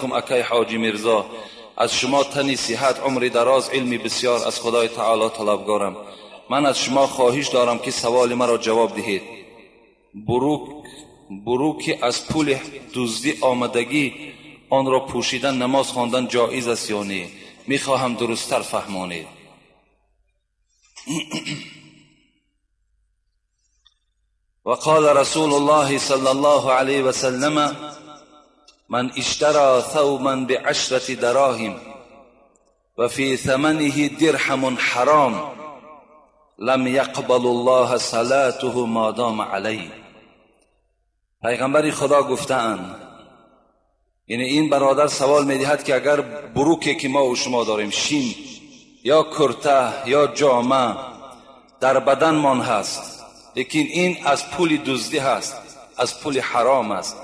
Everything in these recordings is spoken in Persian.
اکای حاجی میرزا، از شما تنی صحت، عمر دراز، علمی بسیار از خدای تعالی طلبگارم. من از شما خواهش دارم که سوال مرا جواب دهید. بروک از پول دزدی آمدگی آن را پوشیدن نماز خواندن جایز است یا نه؟ میخواهم درست‌تر فهمانید. وقال رسول الله صلی الله علیه و سلم: من اشترى ثوبا ب10 دراهم و فی ثمنه درهم حرام لم يقبل الله صلاته ما دام علیه. پیغمبر خدا گفتند، یعنی این برادر سوال میدهد که اگر بروکی که ما و شما داریم، شین یا کرته یا جامه در بدن من هست، لیکن این از پول دزدی هست، از پول حرام است،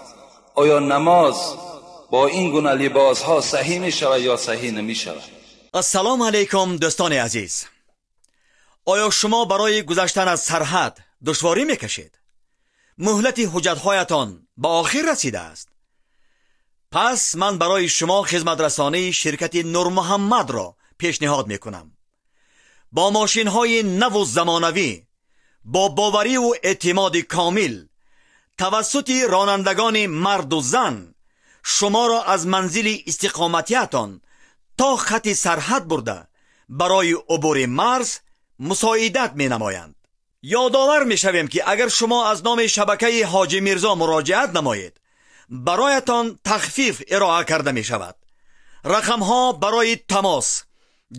آیا نماز با این گونه لباس ها صحیح می شود یا صحیح نمی شود؟ السلام علیکم دوستان عزیز. آیا شما برای گذشتن از سرحد دشواری میکشید؟ مهلت حجت‌هایتان به آخر رسیده است. پس من برای شما خدمت رسانی شرکت نور محمد را پیشنهاد میکنم. با ماشین های نو و زمانوی، با باوری و اعتماد کامل، توسط رانندگان مرد و زن شما را از منزل استقامتیتان تا خط سرحد برده برای عبور مرز مساعدت می نمایند. یادآور می شویم که اگر شما از نام شبکه حاجی میرزا مراجعت نمایید، برایتان تخفیف ارائه کرده می شود. رقم ها برای تماس: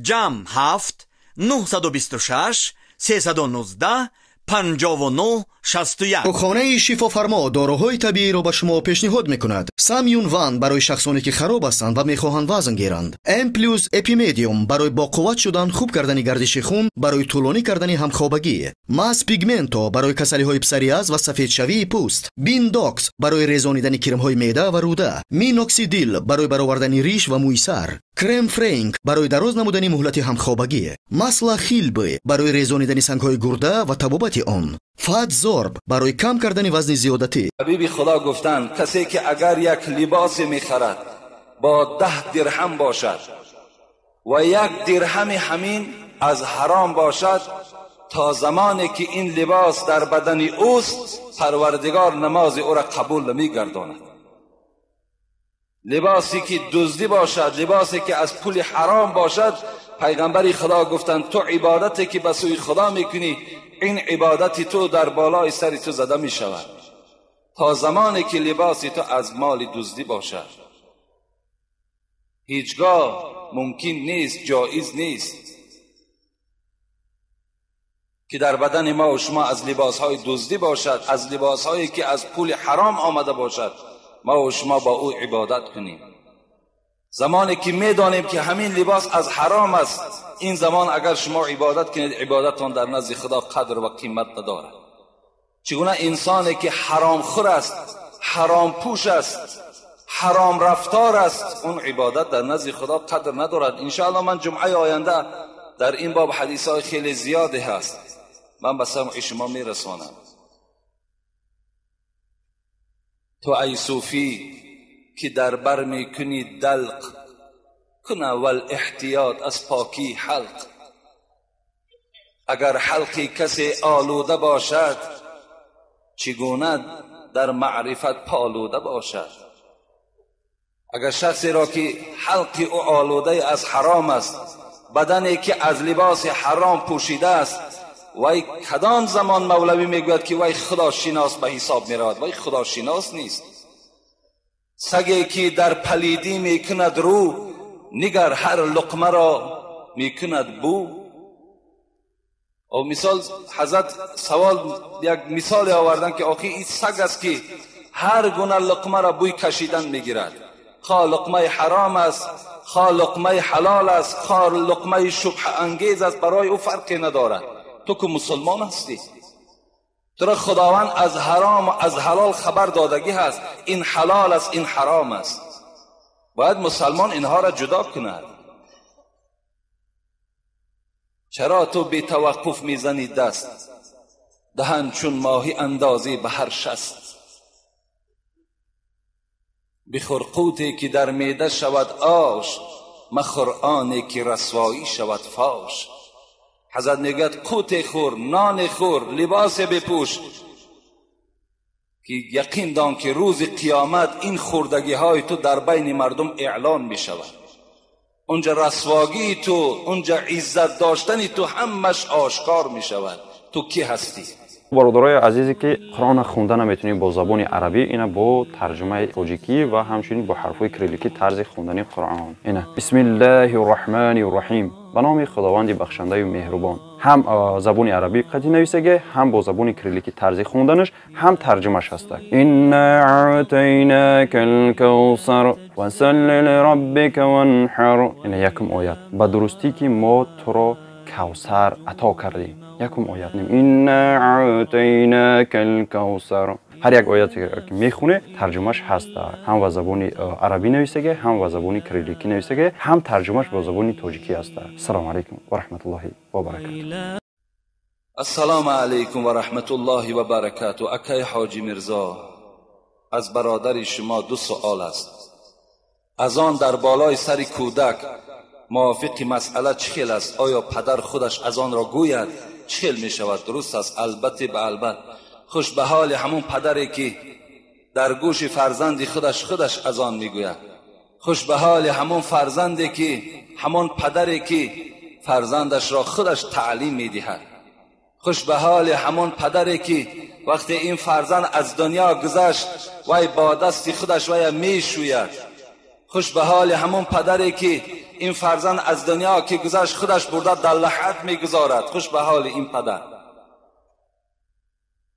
جمع 7 926 319 59 61. خانه شفا فرما داروهای طبیعی را به شما پیشنهاد میکند. سامیون وان برای شخصانی که خراب هستند و میخواهند وزن گیرند. ام پلوس اپیمدیوم برای با قوت شدن، خوب کردن گردش خون، برای طولانی کردن همخوابگی. ماس پیگمنتو برای کسلی های پسریاز و سفید شوی پوست. بین داکس برای ریزانیدن کرم های معده و روده. مینوکسیدیل برای برآوردن ریش و موی سر. کرم فرانک برای دراز نمودن مهلت همخوابگی. ماسلا خیلبی برای ریزانیدن سنگ های گرده و تبابت آن. فات زورب برای کم کردن وزن زیادتی. حبیب خدا گفتند کسی که اگر یک لباس میخرد با 10 درهم باشد و 1 درهم همین از حرام باشد، تا زمانی که این لباس در بدن اوست پروردگار نماز او را قبول نمیگرداند. لباسی که دزدی باشد، لباسی که از پول حرام باشد، پیغمبر خدا گفتند تو عبادتی که به سوی خدا میکنی، این عبادتی تو در بالای سر تو زده می شود تا زمانی که لباسی تو از مال دزدی باشد. هیچگاه ممکن نیست، جایز نیست که در بدن ما و شما از لباسهای دزدی باشد، از لباسهایی که از پول حرام آمده باشد ما و شما با او عبادت کنیم. زمانی که میدانیم که همین لباس از حرام است، این زمان اگر شما عبادت کنید، عبادتان در نزد خدا قدر و قیمت ندارد. چگونه انسانی که حرام خور است، حرام پوش است، حرام رفتار است، اون عبادت در نزد خدا قدر ندارد. انشاءالله من جمعه آینده در این باب حدیث های خیلی زیاده هست، من به سمع شما میرسانم. تو ای صوفی که در بر میکنی دلق، کنه والاحتیاط از پاکی حلق. اگر حلقی کسی آلوده باشد، چگونه در معرفت پالوده باشد؟ اگر شخصی را که حلقی او آلوده از حرام است، بدنی که از لباس حرام پوشیده است، وای کدام زمان مولوی میگوید که وای خدا شناس به حساب میرود؟ وای خدا شناس نیست. سگی که در پلیدی میکند رو، نگر هر لقمه را میکند بو. او مثال حضرت سوال یک مثال آوردن که آخی این سگ است که هر گونه لقمه را بوی کشیدن میگیرد، خواه لقمه حرام است، خواه لقمه حلال است، خواه لقمه شبه انگیز است، برای او فرقی ندارد. تو که مسلمان هستی، تو را خداوند از حرام و از حلال خبر دادگی هست، این حلال است، این حرام است. باید مسلمان اینها را جدا کند. چرا تو بی توقف میزنی دست، دهن چون ماهی اندازی به هر شست؟ بخور قوتی که در معده شود آش، مخور آنی که رسوایی شود فاش. حضرت میگوید قوت خور، نان خور، لباس بپوش که یقین دان که روز قیامت این خوردگی های تو در بین مردم اعلان می شود. اونجا رسواگی تو، اونجا عزت داشتنی تو همش آشکار می شود تو کی هستی. برادرای عزیزی که قرآن خونده نمیتونی با زبان عربی، اینا با ترجمه تاجیکی و همچنین با حرفای کریلیکی طرز خوندن قرآن. اینا بسم الله الرحمن الرحیم، به نام خداوند بخشنده و مهربان. هم زبان عربی قدی نویسه، هم با زبان کریلیکی طرز خوندنش، هم ترجمهش هست. انا اعطیناک الکوثر فصل لربک وانحر. اینا یکم آیت به درستی که ما تو را کوثر عطا کردیم. یکم آیت نیم انا اعطیناک الکوثر. هر یک آیتی که میخونه ترجمهش هست، هم با زبان عربی نویسه، هم با زبان کریلیکی نویسه، هم ترجمهش با زبان تاجیکی هست. السلام علیکم و رحمت الله و برکاته. السلام علیکم و رحمت الله و برکاته. اکای حاجی مرزا، از برادر شما دو سوال است. از آن در بالای سر کودک موافق مسئله چخیل است؟ آیا پدر خودش از آن را گوید چخیل می شود؟ درست است؟ البته به البته. خوش به حال همون پدری که در گوش فرزند خودش از آن می گوید. خوش به حال همون فرزندی که، همون پدری که فرزندش را خودش تعلیم می دهد. خوش به حال همون پدری که وقتی این فرزند از دنیا گذشت وی با دست خودش وی می شوید. خوش به حال همون پدری که این فرزند از دنیا که گذشت خودش برده در لحد می گذارد. خوش به حال این پدر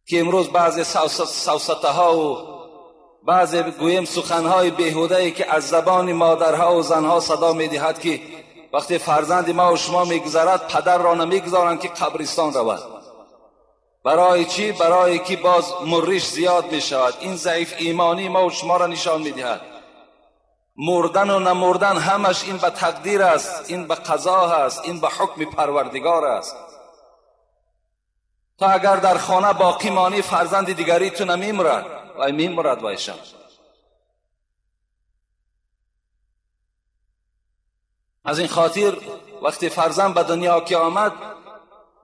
که امروز بعضی سوسته ها و بعضی گویم سخنهای بیهوده‌ای که از زبان مادرها و زنها صدا می دهد که وقتی فرزند ما و شما می گذرد پدر را نمی گذارند که قبرستان رود. برای چی؟ برای که باز مریش زیاد می شود. این ضعیف ایمانی ما و شما را نشان می دهد. مردن و نمردن همش این به تقدیر است، این به قضا است، این به حکم پروردگار است. تا اگر در خانه باقی مانی فرزند دیگری تو نمیمرد و میمرد وایشم. از این خاطر وقتی فرزند به دنیا که آمد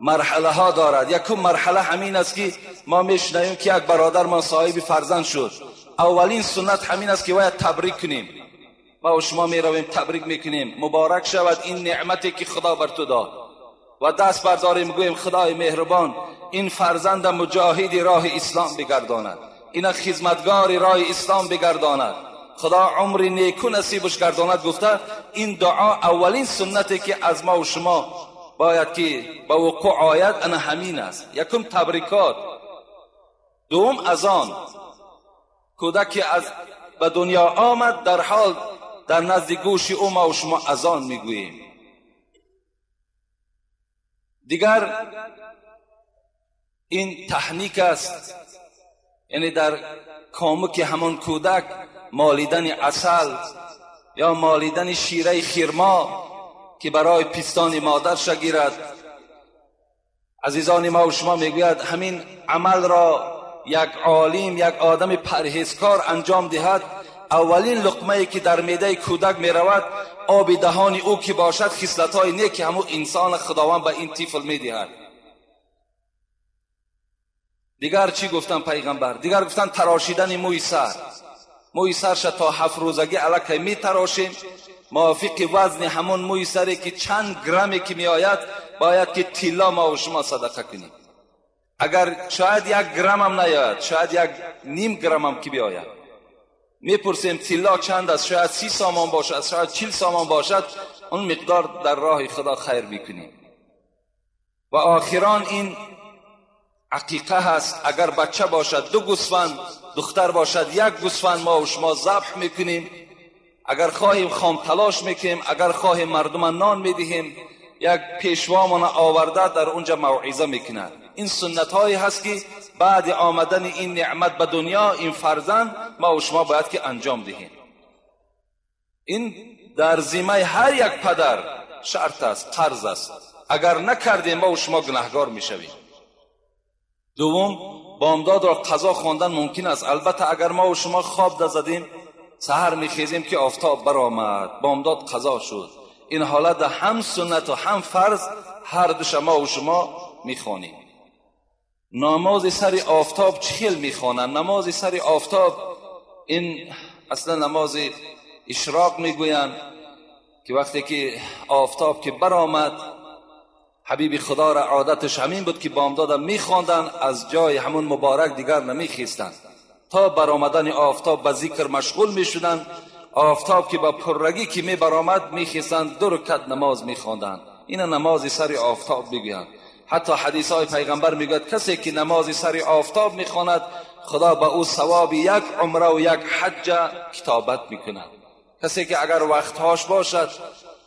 مرحله ها دارد. یکم مرحله همین است که ما میشنویم که یک برادر ما صاحب فرزند شد. اولین سنت همین است که باید تبریک کنیم. ما و شما می رویم تبریک میکنیم، مبارک شود این نعمتی که خدا بر تو داد، و دست برداریم میگویم خدای مهربان این فرزند مجاهد راه اسلام بگرداند، این خدمتگار راه اسلام بگرداند، خدا عمر نیکو نصیبش گرداند. گفته این دعا اولین سنتی که از ما و شما باید که به وقوع آید انا همین است. یکم تبریکات، دوم از آن کودک از به دنیا آمد در حال در نزد گوش او ما و شما از آن میگوییم. دیگر این تحنیک است، یعنی در کامک همان کودک مالیدن عسل یا مالیدن شیره خرما که برای پیستان مادرش گیرد. عزیزان ما و شما میگوید همین عمل را یک عالم، یک آدم پرهیزکار انجام دهد، اولین لقمه‌ای که در معده کودک می رود آب دهان او که باشد خصلت‌های نیک همون انسان خداوند به این طفل می دهد. دیگر چی گفتن پیغمبر؟ دیگر گفتن تراشیدن موی سر. موی سرش تا 7 روزگی الکی می تراشیم، موافق وزن همون موی سری که چند گرمی که می آید باید که طلا ما و شما صدقه کنیم. اگر شاید 1 گرم هم نیاید، شاید 1.5 گرم هم که بیاید، میپرسیم طلا چند است؟ شاید 30 سامان باشد، شاید 40 سامان باشد، اون مقدار در راه خدا خیر میکنیم. و آخران این عقیقه هست. اگر بچه باشد 2 گوسفند، دختر باشد 1 گوسفند ما و شما ذبح میکنیم. اگر خواهیم خام تلاش میکنیم، اگر خواهیم مردم نان میدهیم، یک پیشوامون آورده در اونجا موعظه میکنه. این سنت هایی هست که بعد آمدن این نعمت به دنیا این فرزند ما و شما باید که انجام دهیم. این در ذمه هر یک پدر شرط است، فرض است. اگر نکردیم ما و شما گناهگار میشویم. دوم، بامداد را قضا خواندن ممکن است. البته اگر ما و شما خواب زدیم سحر میخیزیم که آفتاب برآمد، بامداد قضا شد. این حالت هم سنت و هم فرض هر دو شما و شما میخوانیم. نماز سر آفتاب چهل میخوانند. نماز سر آفتاب این اصلا نماز اشراق میگویند که وقتی که آفتاب که برآمد، حبیب خدا را عادتش همین بود که بامداد میخواندن، از جای همون مبارک دیگر نمیخیستند تا برآمدن آفتاب به ذکر مشغول میشدند. آفتاب که با پررگی که می برآمد میخیستند، 2 رکعت نماز میخواندند. این نماز سر آفتاب میگویند. حتی حدیث های پیغمبر میگوید کسی که نماز سر آفتاب میخواند خدا با او ثواب 1 عمره و 1 حج کتابت میکند. کسی که اگر وقتهاش باشد،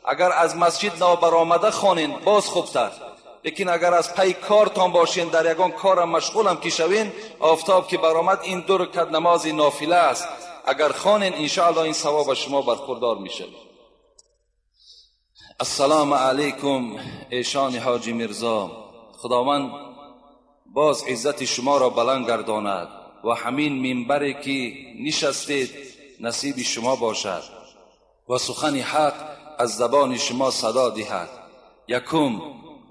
اگر از مسجد نابرآمده خوانین باز خوبتر، لیکن اگر از پی کارتان باشین، در یگان کارم مشغولم که شوین، آفتاب که برآمد این 2 رکعت نماز نافله است، اگر خوانین انشاءالله این ثواب شما برخوردار میشه. السلام علیکم ایشان حاجی میرزا، خداوند باز عزت شما را بلند گرداند و همین منبری که نشستید نصیب شما باشد و سخن حق از زبان شما صدا دهد. یکم،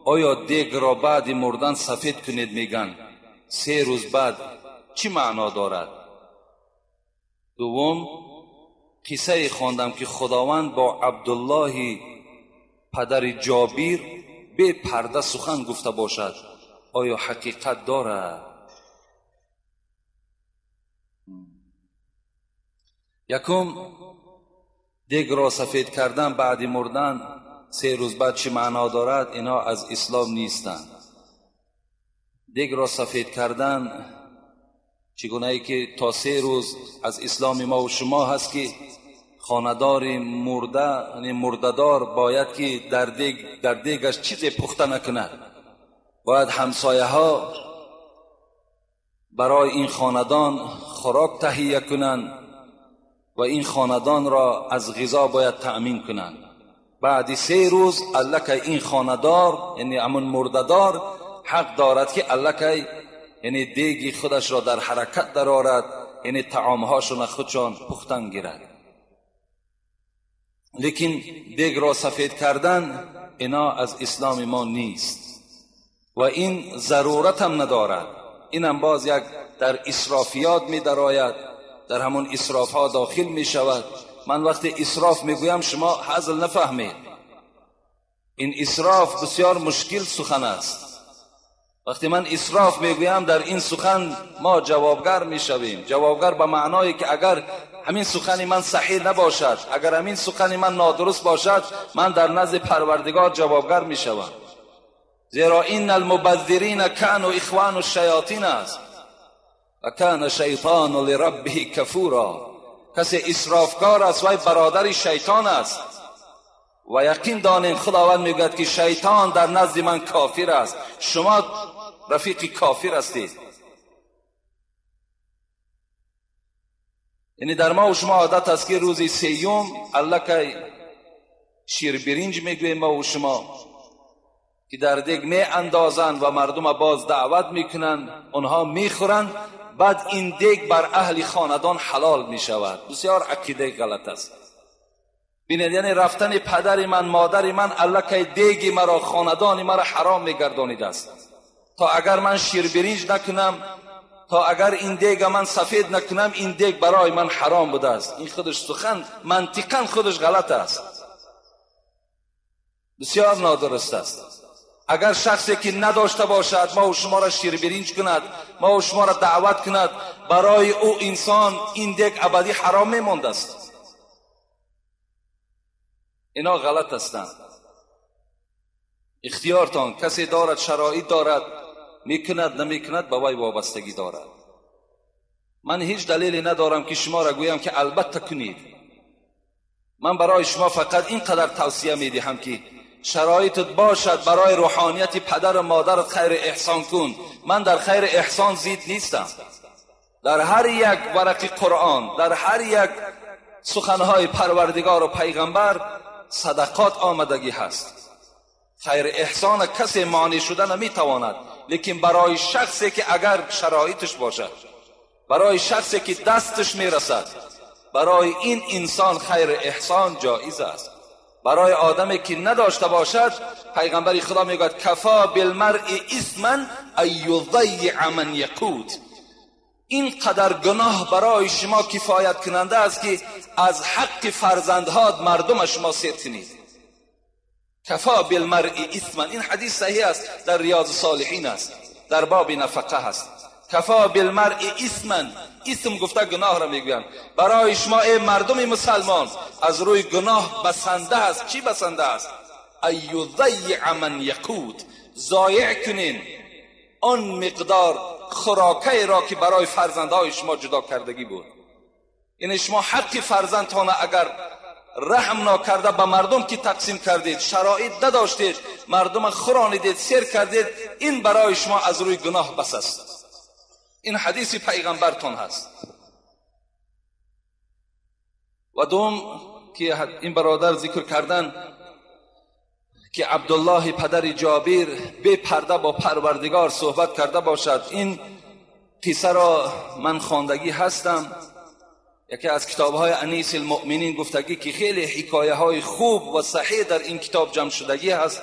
آیا دیگ را بعد مردن سفید کنید میگن 3 روز بعد چی معنا دارد؟ دوم، قصه خواندم که خداوند با عبدالله پدر جابیر به پرده سخن گفته باشد، آیا حقیقت دارد؟ یکم، دیگ را سفید کردن بعد مردن 3 روز بعد چه معنا دارد؟ اینا از اسلام نیستند. دیگ را سفید کردن چگونه ای که تا 3 روز از اسلام ما و شما هست که خاندار مرده، یعنی مرددار باید که در دیگش چیزی پخته نکند، باید همسایه ها برای این خاندان خوراک تهیه کنند و این خاندان را از غذا باید تأمین کنند. بعد 3 روز الکه این خاندار، یعنی همون مرددار، حق دارد که الکه یعنی دیگی خودش را در حرکت درآورد، یعنی طعامهاشون خودشان پختن گیرد. لیکن دیگ را سفید کردن اینا از اسلام ما نیست و این ضرورت هم ندارد. این هم باز یک در اسرافیات می درآید، در همون اسراف ها داخل می شود. من وقتی اسراف می گویم شما هزل نفهمید، این اسراف بسیار مشکل سخن است. وقتی من اسراف می گویم در این سخن ما جوابگر می شویم. جوابگر به معنایی که اگر همین سخن من صحیح نباشد، اگر همین سخن من نادرست باشد، من در نزد پروردگار جوابگر می شوم. زیرا این المبذرین کانوا اخوان الشیاطین است و کان شیطان لربه کفورا. کسی اسرافکار است و برادر شیطان است و یقین دانین خداوند میگوید که شیطان در نزد من کافر است، شما رفیق کافر هستید. یعنی در ما و شما عادت است که روزی 3 الکه شیر برنج میگویم ما و شما که در دیگ می اندازند و مردم باز دعوت میکنند، اونها میخورند، بعد این دیگ بر اهل خاندان حلال میشود. بسیار عقیده غلط است. بینید، یعنی رفتن پدر من مادر من الکه دیگی مرا خاندان مرا حرام میگردانیده است. تا اگر من شیر برنج نکنم، تا اگر این دیگ من سفید نکنم، این دیگ برای من حرام بوده است. این خودش سخن منطقاً خودش غلط است، بسیار نادرست است. اگر شخصی که نداشته باشد ما و شما را شیر برنج کند، ما و شما را دعوت کند، برای او انسان این دیگ ابدی حرام میمانده است. اینا غلط هستند. اختیارتان، کسی دارد شرایط دارد میکند نمیکند به وی وابستگی دارد. من هیچ دلیلی ندارم که شما را گویم که البته کنید. من برای شما فقط اینقدر توصیه میدهم که شرایطت باشد برای روحانیت پدر و مادرت خیر احسان کن. من در خیر احسان زید نیستم. در هر یک ورق قرآن، در هر یک سخنهای پروردگار و پیغمبر صدقات آمدگی هست. خیر احسان کسی مانع شده نمیتواند، لیکن برای شخصی که اگر شرایطش باشد، برای شخصی که دستش میرسد، برای این انسان خیر احسان جایز است. برای آدمی که نداشته باشد پیغمبر خدا میگوید کفا بالمرء اثما ان یضیع من یقود. این قدر گناه برای شما کفایت کننده است که از حق فرزندها مردم شما سیر کنید. کفا بالمرء اثما، این حدیث صحیح است، در ریاض الصالحین است، در باب نفقه است. کفا بالمرء اثما، اسم گفته گناه را میگویم. برای شما ای مردم مسلمان از روی گناه بسنده است. چی بسنده است؟ ایضیع من یقود، ضایع کنین آن مقدار خوراکی را که برای فرزندهای شما جدا کردگی بود. یعنی شما حق فرزندتان اگر رحم ناکرده به مردم که تقسیم کردید، شرایط نداشتید، مردم خورانیدید، سیر کردید، این برای شما از روی گناه بس است. این حدیث پیغمبرتون هست. و دوم که این برادر ذکر کردن که عبدالله پدر جابر بی پرده با پروردگار صحبت کرده باشد، این قصه را من خواندگی هستم. یکی از کتاب‌های انیس المؤمنین گفتگی که خیلی حکایه های خوب و صحیح در این کتاب جمع شدگی هست.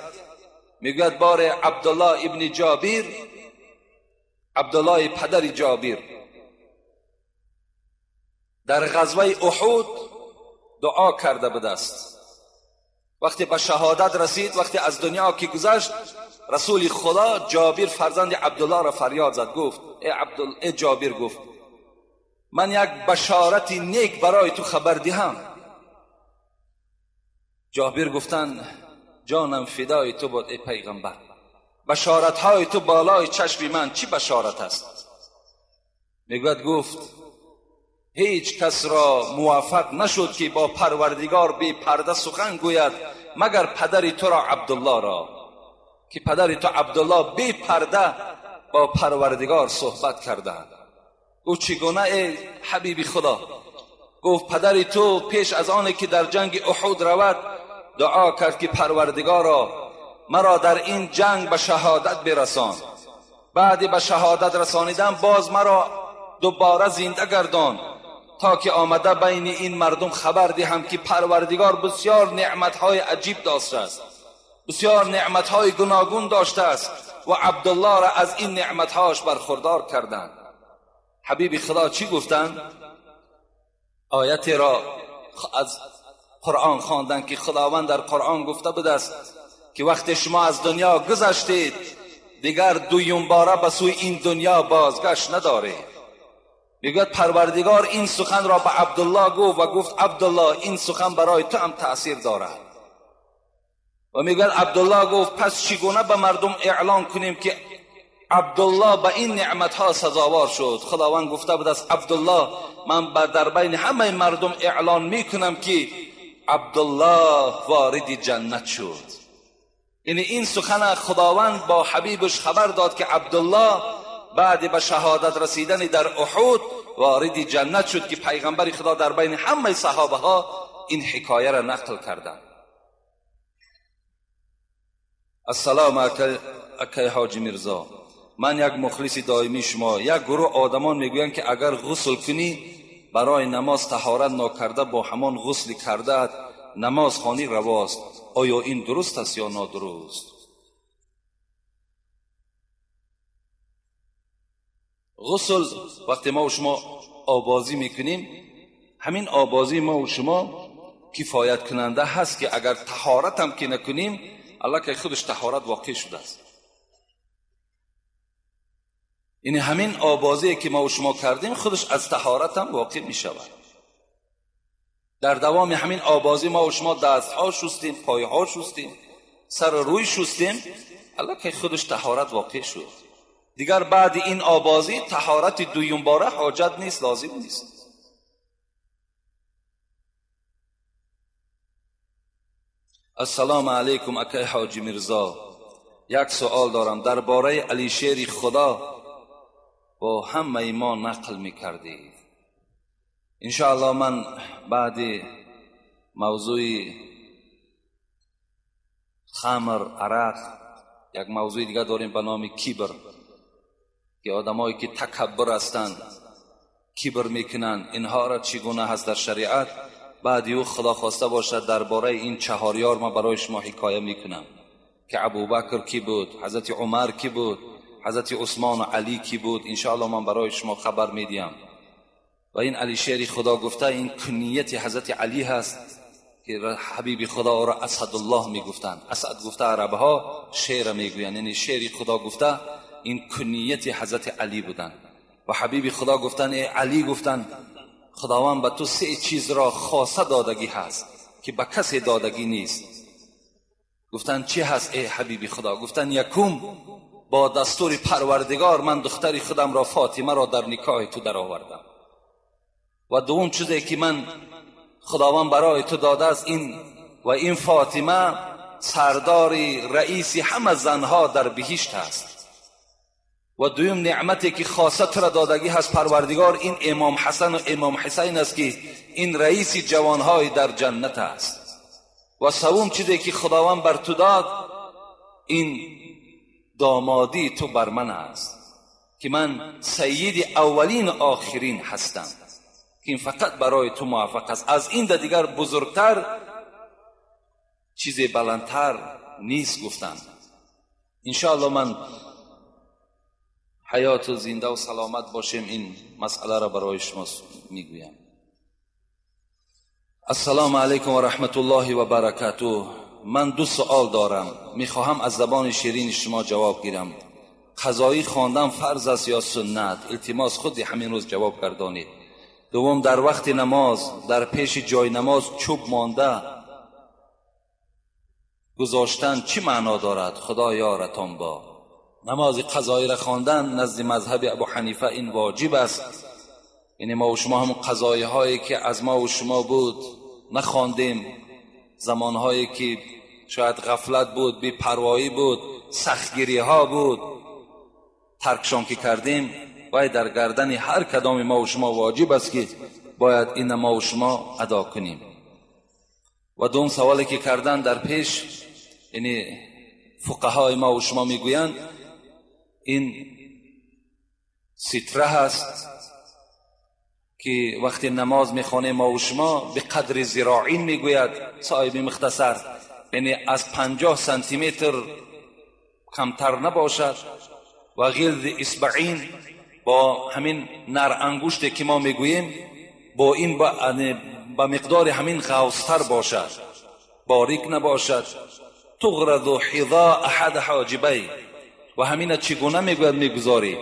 میگوید بار عبدالله ابن جابر، عبدالله پدر جابر در غزوه احد دعا کرده بود است. وقتی به شهادت رسید، وقتی از دنیا که گذشت، رسول خدا جابر فرزند عبدالله را فریاد زد، گفت ای جابر، گفت من یک بشارت نیک برای تو خبر دهم. جابر گفتن جانم فدای تو بود ای پیغمبر، بشارت های تو بالای چشم من چی بشارت است؟ میگوید گفت هیچ کس را موفق نشد که با پروردگار بی پرده سخن گوید مگر پدر تو را عبدالله را، که پدر تو عبدالله بی پرده با پروردگار صحبت کرده. گفت چگونه ای حبیب خدا؟ گفت پدر تو پیش از آنی که در جنگ احد رود دعا کرد که پروردگارا مرا در این جنگ به شهادت برسان، بعد به شهادت رسانیدن باز مرا دوباره زنده گردان تا که آمده بین این مردم خبر دهم که پروردگار بسیار نعمتهای عجیب داشته است، بسیار نعمتهای گوناگون داشته است و عبدالله را از این نعمتهاش برخوردار کردند. حبیب خدا چی گفتن؟ آیتی را از قرآن خواندن که خداوند در قرآن گفته بود است که وقتی شما از دنیا گذشتید دیگر دویم باره به سوی این دنیا بازگشت نداره. میگوید پروردگار این سخن را به عبدالله گفت و گفت عبدالله این سخن برای تو هم تأثیر دارد. و میگوید عبدالله گفت پس چگونه به مردم اعلان کنیم که عبدالله به این نعمتها سزاوار شد؟ خداوند گفته بود است عبدالله من در بین همه مردم اعلان میکنم که عبدالله وارد جنت شد. یعنی این سخن خداوند با حبیبش خبر داد که عبدالله بعد به شهادت رسیدن در احد وارد جنت شد، که پیغمبر خدا در بین همه صحابه ها این حکایه را نقل کردند. السلام اکی حاجی میرزا، من یک مخلص دائمی شما. یک گروه آدمان میگویند که اگر غسل کنی برای نماز طهارت ناکرده با همان غسل کرده نماز خوانی رواست. آیا این درست است یا نادرست؟ غسل وقتی ما و شما آبازی میکنیم، همین آبازی ما و شما کفایت کننده هست که اگر طهارت هم که نکنیم الله که خودش طهارت واقع شده است. یعنی همین آبازی که ما و شما کردیم خودش از طهارت هم واقع می شود. در دوام همین آبازی ما و شما دست ها شستیم، پای ها شستیم، سر روی شستیم، الله که خودش طهارت واقع شد. دیگر بعد این آبازی طهارت دویم باره حاجت نیست، لازم نیست. السلام علیکم اکی حاجی میرزا، یک سوال دارم. درباره علی شیر خدا با همه ما نقل میکردید. انشاءالله من بعد موضوع خمر، عرق، یک موضوع دیگه داریم به نام کبر، که آدمایی که تکبر هستند کبر میکنن، اینها را چگونه هست در شریعت. بعدی او خدا خواسته باشد درباره این چهاریار ما برای شما حکایه میکنم که ابوبکر کی بود، حضرت عمر کی بود، حضرت عثمان و علی کی بود. انشاءالله من برای شما خبر میدیم. و این علی شیر خدا گفته این کنیت حضرت علی هست که حبیب خدا را اسدالله میگفتند. اسد گفته عربها، شیر میگویند، یعنی شیر خدا گفته این کنیت حضرت علی بودند. و حبیب خدا گفتن ای علی، گفتن خداوند به تو 3 چیز را خاصه دادگی هست که به کسی دادگی نیست. گفتن چی هست ای حبیب خدا؟ گفتن یکم با دستور پروردگار من دختری خودم را فاطمه را در نکاح تو در آوردم. و دوم چیزی که من خداوند برای تو داده است این فاطمه سرداری رئیسی همه زنها در بهشت است. و دوم نعمتی که خاصه را دادگی هست پروردگار این امام حسن و امام حسین است که این رئیس جوانهای در جنت است. و سوم چیزی که خداوند بر تو داد این دامادی تو بر من است که من سید اولین آخرین هستم که این فقط برای تو موفق است. از این دیگر بزرگتر چیزی بلندتر نیست. گفتن انشاءالله من حیات و زنده و سلامت باشیم این مسئله را برای شما میگویم. السلام علیکم و رحمت الله و برکاته. من 2 سوال دارم، میخواهم از زبان شیرین شما جواب گیرم. قضایی خواندن فرض است یا سنت؟ التماس خود همین روز جواب گردانید. دوم، در وقت نماز در پیش جای نماز چوب مانده گذاشتن چی معنا دارد؟ خدا یارتان با. نماز قضایی را خواندن نزد مذهب ابو حنیفه این واجب است. یعنی ما و شما هم قضایی هایی که از ما و شما بود نخواندیم، زمانهایی که شاید غفلت بود، بی پروایی بود، سختگیری ها بود، ترکشان که کردیم، باید در گردن هر کدام ما و شما واجب است که باید این ما و شما ادا کنیم. و دوم سوالی که کردن در پیش، یعنی فقهای ما و شما میگویند این ستره هست که وقتی نماز میخوانیم ما و شما به قدر ذراعین میگوید صاحب مختصر، یعنی از 50 سانتی متر کمتر نباشد. و غلظ اصبعین با همین نر انگشتی که ما میگوییم با این با مقدار همین غوصتر باشد، باریک نباشد. تغرد حذاء احد حاجبی. و همین چگونه میگوید میگذاری؟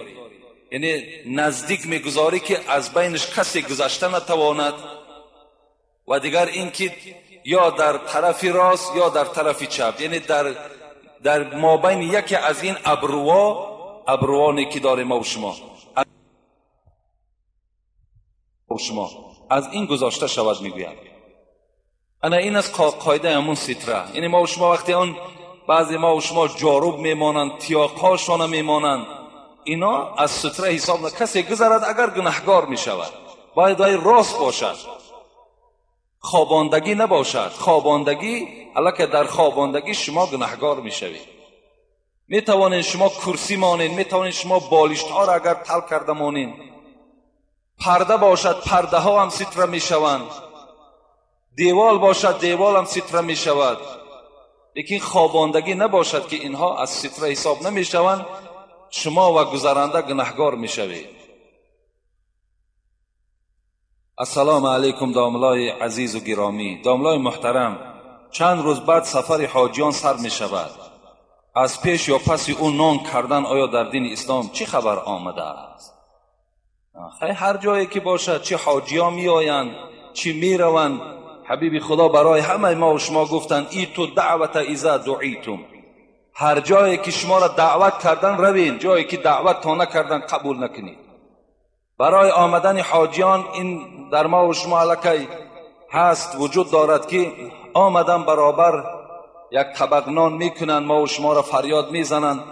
یعنی نزدیک میگذاری که از بینش کسی گذشته نتواند. و دیگر این که یا در طرف راست یا در طرف چپ، یعنی در مابین یکی از این ابروانی که داره ما و شما از این گذاشته شود میگوید. انا این از قاعده همون ستره. یعنی ما و شما وقتی اون بعضی ما و شما جاروب میمانند، تیاقهاشان میمانند، اینا از ستره حساب نه. کسی گذرد اگر گناهگار میشود باید راست باشد، خواباندگی نباشد. خواباندگی البته در خواباندگی شما گناهگار میشوید. میتوانید شما کرسی مانید، میتوانید شما بالشت ها را اگر تل کرده مانید، پرده باشد پرده ها هم ستره میشوند، دیوال باشد دیوال هم ستره میشود. لیکن خواباندگی نباشد که اینها از ستره حساب نمیشوند. شما و گذرنده گناهگار میشوید. السلام علیکم داملای عزیز و گرامی. داملای محترم، چند روز بعد سفر حاجیان سر میشود. از پیش یا پس اون نان کردن آیا در دین اسلام چی خبر آمده است؟ خیلی هر جایی که باشد، چه حاجیان می آیند چی می روند، حبیب خدا برای همه ما و شما گفتند ایتو دعوت اذا دعیتم. هر جایی که شما را دعوت کردن روین، جایی که دعوت تا نکردن قبول نکنید. برای آمدن حاجیان این در ما و شما الکی هست، وجود دارد که آمدن برابر یک طبق نان میکنن، ما و شما را فریاد میزنن.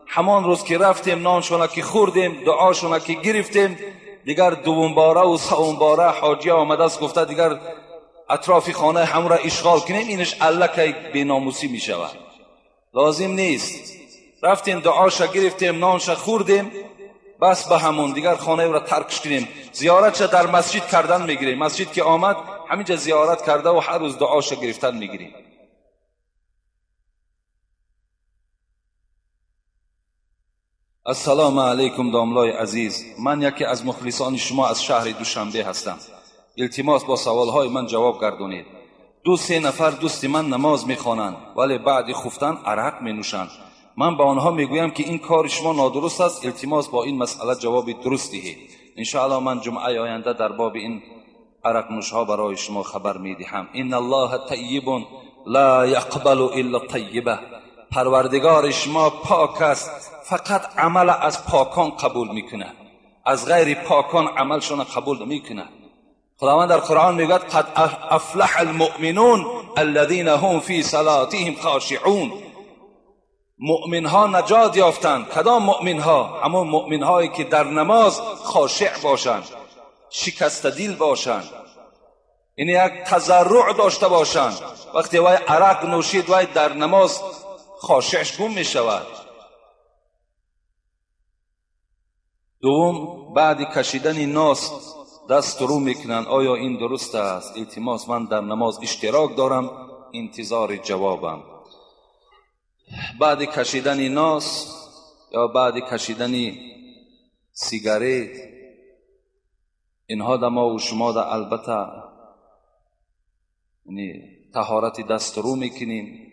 همان روز که رفتیم نانشون که خوردیم، دعاشون که گرفتیم، دیگر دوم باره و سوم باره حاجی آمده است گفته دیگر اطراف خانه همون را اشغال کنیم. اینش الکی بی‌ناموسی میشود، لازم نیست. رفتیم دعاش گرفتیم، نانش خوردیم، بس به همون دیگر خانه او را ترکش کنیم. زیارتش در مسجد کردن میگیریم. مسجد که آمد همینجا زیارت کرده و هر روز دعاش گرفتن میگیریم. السلام علیکم داملای عزیز، من یکی از مخلصان شما از شهر دوشنبه هستم. التماس با سوالهای من جواب گردونید. 2-3 نفر دوست من نماز میخوانند ولی بعد خفتن عرق مینوشند. من با آنها میگویم که این کار شما نادرست است. التماس با این مسئله جواب درست دهید. ان شاء الله من جمعه آینده در باب این عرق نوش ها برای شما خبر میدهم. ان الله طیب لا یقبل الا طیبه. پروردگار شما پاک است، فقط عمل از پاکان قبول میکنه، از غیر پاکان عملشون قبول نمیکنه. خداوند در قرآن میگه قد افلح المؤمنون الذين هم فی صلاتهم خاشعون. مؤمن ها نجات یافتند. کدام مؤمن ها؟ همون مؤمن هایی که در نماز خاشع باشند، شکست دل باشند، این یک تضرع داشته باشند. وقتی وای عرق نوشید وای در نماز خاشعش گم می شود. دوم، بعد کشیدن ناس دست رو میکنن. آیا این درست است؟ التماس من در نماز اشتراک دارم، انتظار جوابم. بعد کشیدن ناس یا بعد کشیدن سیگارت، اینها در ما و شما در البته طهارت دست رو میکنیم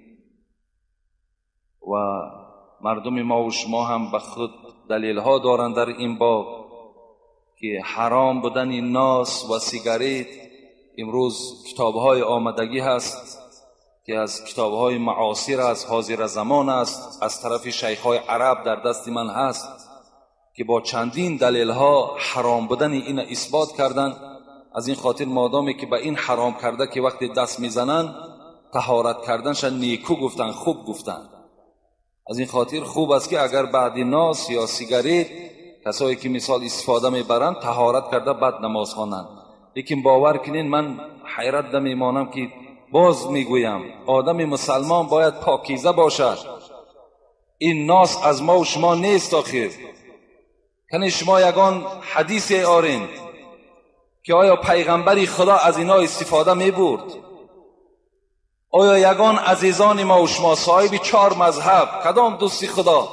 و مردم ما و شما هم به خود دلیل ها دارند در این باب که حرام بودن ناس و سیگارت. امروز کتاب های آمدگی هست که از کتاب های معاصر است، حاضر زمان است، از طرف شیخ های عرب در دست من هست که با چندین دلیل ها حرام بودن این اثبات کردن. از این خاطر مادامی که به این حرام کرده که وقتی دست میزنن طهارت کردنش نیکو گفتن، خوب گفتن. از این خاطر خوب است که اگر بعد ناس یا سیگارت کسایی که مثال استفاده میبرند طهارت کرده بعد نماز خوانند. لیکن باور کنین من حیرت میمانم که باز میگویم آدم مسلمان باید پاکیزه باشد. این ناس از ما و شما نیست. آخر کنی شما یگان حدیثی آرین که آیا پیغمبری خدا از اینا استفاده میبرد؟ آیا یگان عزیزان ما و شما صاحب 4 مذهب کدام دوستی خدا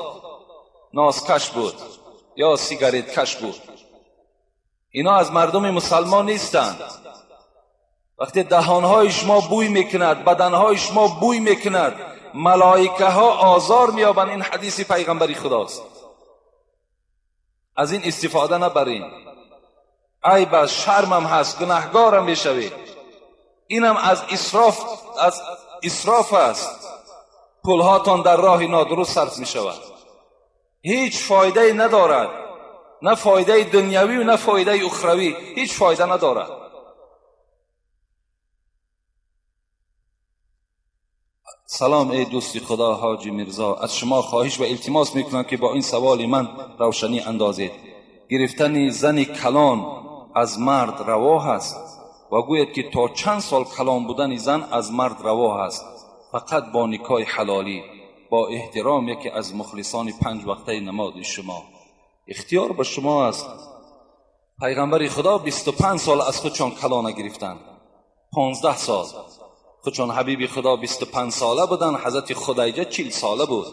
ناس کش بود یا سیگارت کش بود؟ اینا از مردم مسلمان نیستند. وقتی دهانهای شما بوی میکند، بدنهای شما بوی میکند، ملائکه ها آزار میابند. این حدیث پیغمبری خداست. از این استفاده نبرین. ای بس شرمم هست، گناهگارم میشوید. اینم از اسراف است. پولهاتان در راه نادرست صرف میشود، هیچ فایده ندارد. نه فایده دنیوی و نه فایده اخروی، هیچ فایده ندارد. سلام ای دوستی خدا حاجی میرزا، از شما خواهش و التماس میکنم که با این سوال من روشنی اندازید. گرفتن زن کلان از مرد روا است و گوید که تا چند سال کلان بودن زن از مرد روا است، فقط با نکاح حلالی. با احترام یکی از مخلصان 5 وقته نماز شما. اختیار به شما است. پیغمبر خدا 25 سال از خودشان کلانه گرفتند، 15 سال. خودشان حبیب خدا 25 ساله بودن، حضرت خدیجه 40 ساله بود.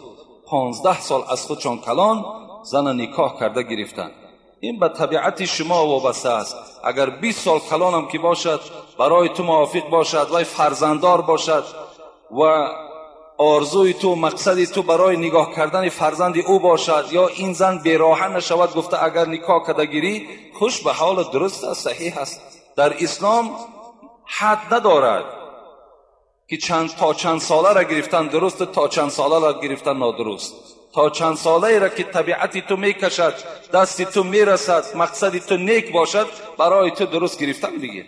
15 سال از خودشان کلان زن نکاح کرده گرفتند. این به طبیعت شما وابسته است. اگر 20 سال کلان هم که باشد برای تو موافق باشد و فرزنددار باشد و آرزوی تو مقصدی تو برای نگاه کردن فرزند او باشد، یا این زن بیراهه نشود، گفته اگر نکاح کرده گیری، خوش به حال، درست است، صحیح است. در اسلام حد ندارد که تا چند ساله را گرفتن درست، تا چند ساله را گرفتن نادرست. تا چند ساله را که طبیعت تو میکشد، دست تو میرسد، مقصد تو نیک باشد، برای تو درست گرفتن دیگه.